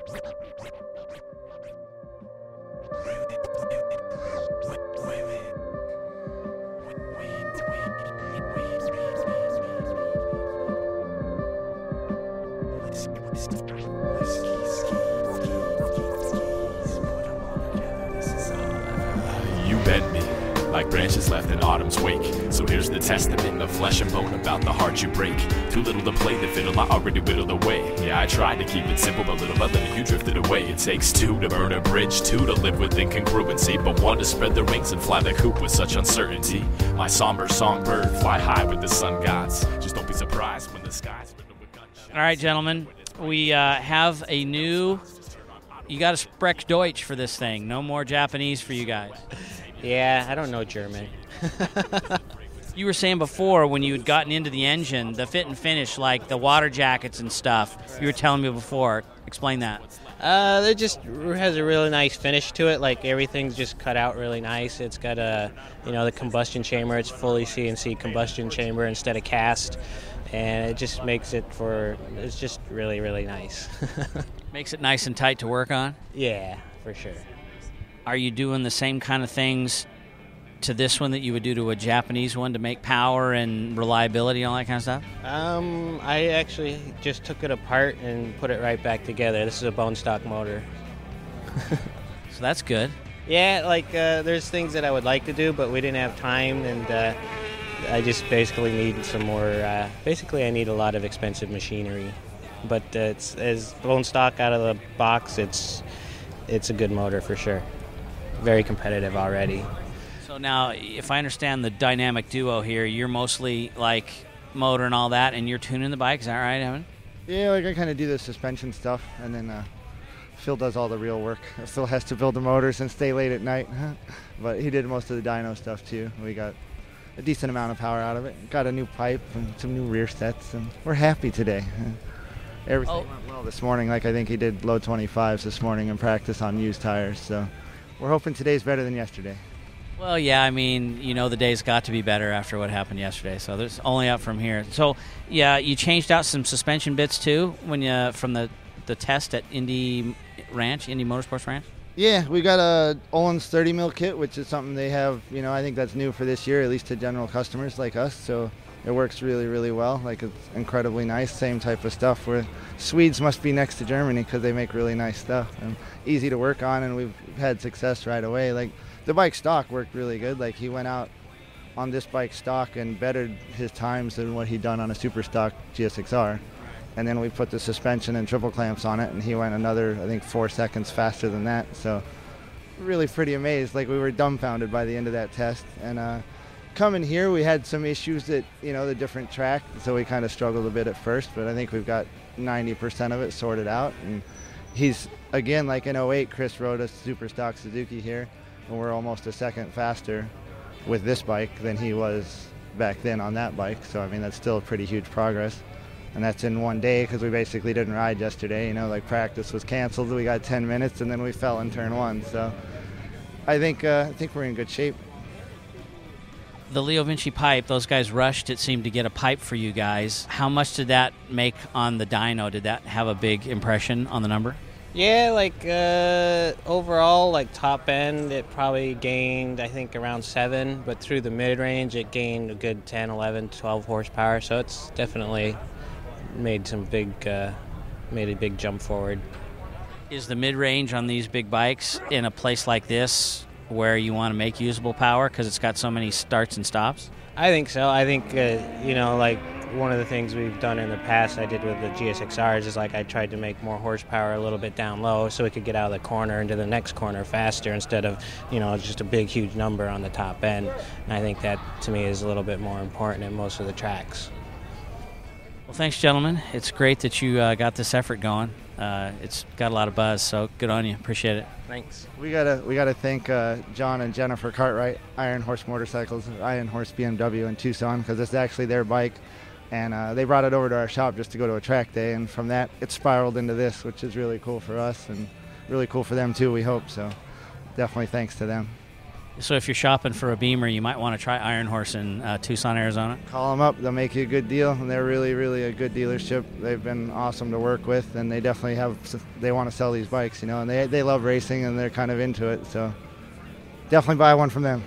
You bend me like branches left in autumn's wake. So here's the testament of flesh and bone about the heart you break. Too little to play the fiddle, I already whittled away. Yeah, I tried to keep it simple, but little by little you drifted away. It takes two to burn a bridge, two to live with incongruency, but one to spread their wings and fly the coop with such uncertainty. My somber songbird, fly high with the sun gods. Just don't be surprised when the skies riddle with gunshots. All right, gentlemen, we have a new... You got to sprech Deutsch for this thing. No more Japanese for you guys. Yeah, I don't know German. You were saying before when you had gotten into the engine, the fit and finish, like the water jackets and stuff, you were telling me before. Explain that. It just has a really nice finish to it. Like everything's just cut out really nice. It's got the combustion chamber. It's fully CNC combustion chamber instead of cast. And it just makes it's just really, really nice. Makes it nice and tight to work on? Yeah, for sure. Are you doing the same kind of things to this one that you would do to a Japanese one to make power and reliability and all that kind of stuff? I actually just took it apart and put it right back together. This is a bone stock motor. So that's good. Yeah, there's things that I would like to do, but we didn't have time, and I just basically need some more. I need a lot of expensive machinery, but it's as bone stock out of the box. It's a good motor for sure. Very competitive already. So now, if I understand the dynamic duo here, you're mostly like motor and all that, and you're tuning the bike. Is that right, Evan? Yeah, I kind of do the suspension stuff, and then Phil does all the real work. Phil has to build the motors and stay late at night, but he did most of the dyno stuff too. We got a decent amount of power out of it. Got a new pipe and some new rear sets, and we're happy today. Everything went well this morning. I think he did low 25s this morning in practice on used tires, so we're hoping today's better than yesterday. Well, yeah, the day's got to be better after what happened yesterday, so there's only up from here. So, yeah, you changed out some suspension bits too from the test at Indy Motorsports Ranch? Yeah, we got a Olin's 30 mil kit, which is something they have, I think that's new for this year, at least to general customers like us. So it works really, really well. It's incredibly nice, same type of stuff. Where Swedes must be next to Germany because they make really nice stuff and easy to work on, and we've had success right away. The bike stock worked really good. He went out on this bike stock and bettered his times than what he'd done on a super stock GSX-R. And then we put the suspension and triple clamps on it, and he went another, 4 seconds faster than that. So really pretty amazed. We were dumbfounded by the end of that test. And coming here, we had some issues at, the different track, so we kind of struggled a bit at first, but I think we've got 90% of it sorted out. And he's, again, in 08, Chris rode a super stock Suzuki here, and we're almost a second faster with this bike than he was back then on that bike. So, that's still a pretty huge progress. And that's in one day because we basically didn't ride yesterday. Practice was canceled. We got 10 minutes, and then we fell in turn one. So I think we're in good shape. The Leo Vinci pipe, those guys rushed, it seemed, to get a pipe for you guys. How much did that make on the dyno? Did that have a big impression on the number? Yeah, overall, top end, it probably gained, I think, around 7. But through the mid-range, it gained a good 10, 11, 12 horsepower. So it's definitely made a big jump forward. Is the mid-range on these big bikes in a place like this where you want to make usable power because it's got so many starts and stops? I think so. I think, one of the things we've done in the past I did with the GSX-Rs is I tried to make more horsepower a little bit down low so we could get out of the corner into the next corner faster instead of, just a big, huge number on the top end. And I think that, to me, is a little bit more important in most of the tracks. Well, thanks, gentlemen. It's great that you got this effort going. It's got a lot of buzz, so good on you. Appreciate it. Thanks. We gotta thank John and Jennifer Cartwright, Iron Horse Motorcycles, Iron Horse BMW in Tucson, because it's actually their bike, and they brought it over to our shop just to go to a track day, and from that it spiraled into this, which is really cool for us and really cool for them too, we hope. So definitely thanks to them. So if you're shopping for a Beamer, you might want to try Iron Horse in Tucson, Arizona. Call them up; they'll make you a good deal, and they're really, really a good dealership. They've been awesome to work with, and they definitely they want to sell these bikes, and they love racing, and they're kind of into it. So definitely buy one from them.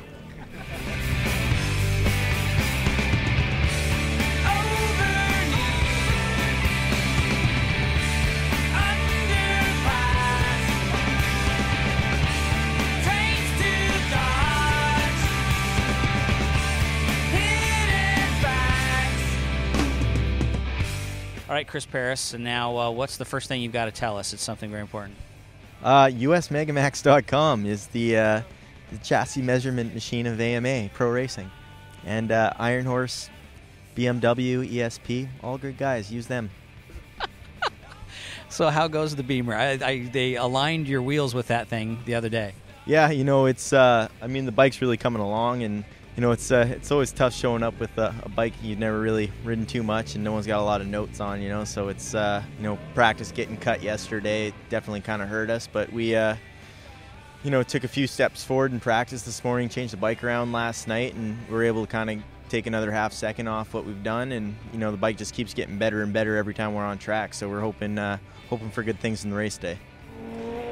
All right, Chris Peris, and now what's the first thing you've got to tell us? It's something very important. USMegamax.com is the chassis measurement machine of AMA Pro Racing. And Iron Horse, BMW, ESP, all good guys. Use them. So how goes the Beamer? They aligned your wheels with that thing the other day. Yeah, it's, I mean, the bike's really coming along, and it's always tough showing up with a bike you've never really ridden too much and no one's got a lot of notes on, so it's, practice getting cut yesterday definitely kind of hurt us, but we, took a few steps forward in practice this morning, changed the bike around last night, and we were able to kind of take another half second off what we've done, and, the bike just keeps getting better and better every time we're on track, so we're hoping for good things in the race day.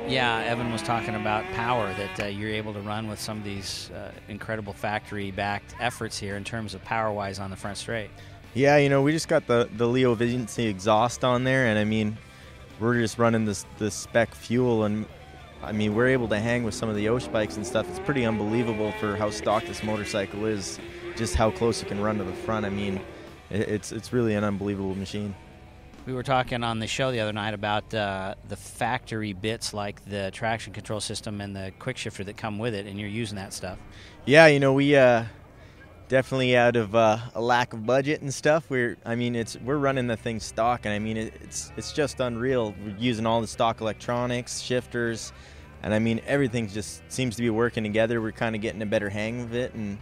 Yeah, Evan was talking about power, that you're able to run with some of these incredible factory-backed efforts here in terms of power-wise on the front straight. Yeah, we just got the Leo Vigency exhaust on there, and I mean, we're just running this spec fuel, and I mean, we're able to hang with some of the Osh bikes and stuff. It's pretty unbelievable for how stock this motorcycle is, just how close it can run to the front. I mean, it's really an unbelievable machine. We were talking on the show the other night about the factory bits like the traction control system and the quick shifter that come with it, and you're using that stuff. Yeah, we definitely out of a lack of budget and stuff. We're running the thing stock, and I mean it's just unreal. We're using all the stock electronics, shifters, and I mean everything just seems to be working together. We're kind of getting a better hang of it, and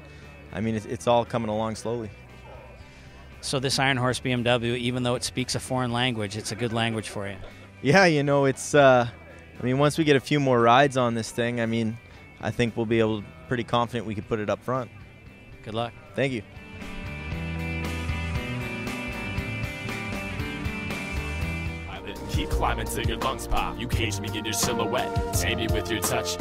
I mean it's all coming along slowly. So this Iron Horse BMW, even though it speaks a foreign language, it's a good language for you. Yeah, it's, once we get a few more rides on this thing, I think we'll be pretty confident we could put it up front. Good luck. Thank you. Keep climbing till your lungs pop. You cage me in your silhouette. Tame me with your touch.